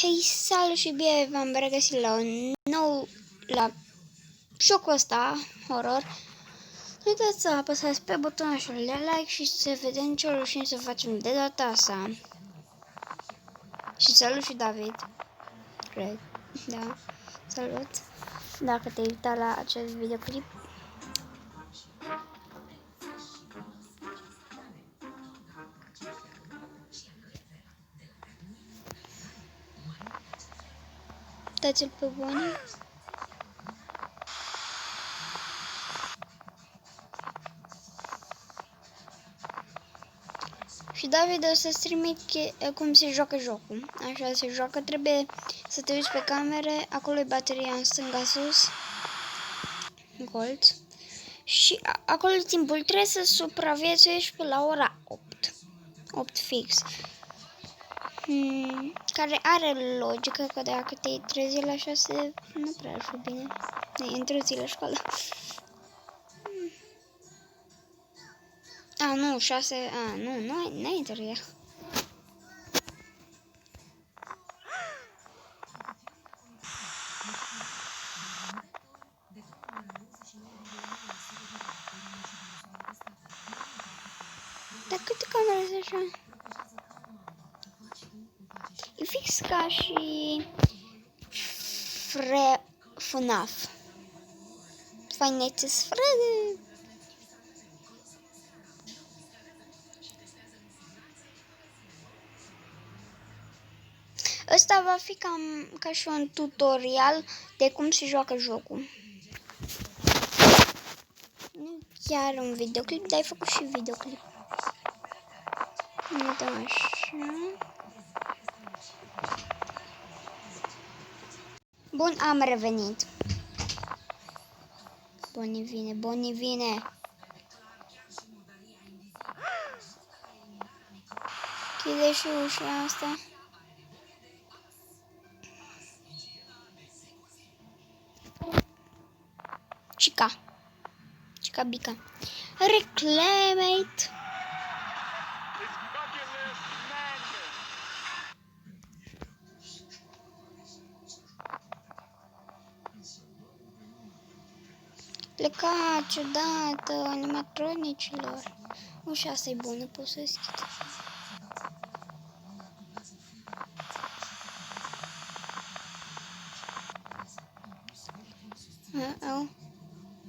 Hei, salut și bine v-am regăsit la jocul ăsta, horror. Nu uitați să apăsați pe butonul de like și să vedem ce reușim să facem de data asta. Și salut și David, cred, da, salut, dacă te-ai uitat la acest videoclip. Dați-l pe bune. Și David o să-ți trimit cum se joacă jocul. Așa se joacă, trebuie să te uiți pe camere, acolo e bateria în stânga sus, colț. Și acolo timpul trebuie să supraviețuiești până la ora 8 fix. Care are logică că dacă te-ai trezit la 6, nu prea ar fi bine. Ne-ai întârzi la școală. A, nu, 6, n-ai întârziat. Dar câte camere sunt așa? E fix ca și FNAF. Five Nights at Freddy. Ăsta va fi ca și un tutorial de cum se joacă jocul. Nu chiar un videoclip, dar ai făcut și videoclip. Uităm așa. Bun, am revenit. Boni vine. Chide și ușa asta. Chica bica. Reclamate. Pleca ciudată animatronicilor. Ușa asta e bună, pot să deschid.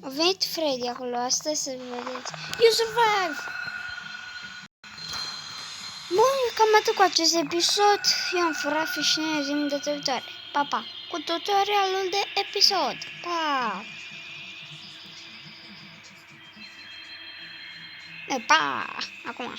A venit Freddy acolo, asta să vedeți. You survive! Bun, cam atât cu acest episod. Eu am furat și ne zim de viitoare. Pa, pa! Cu tutorialul de episod. Pa! Pa! Acum.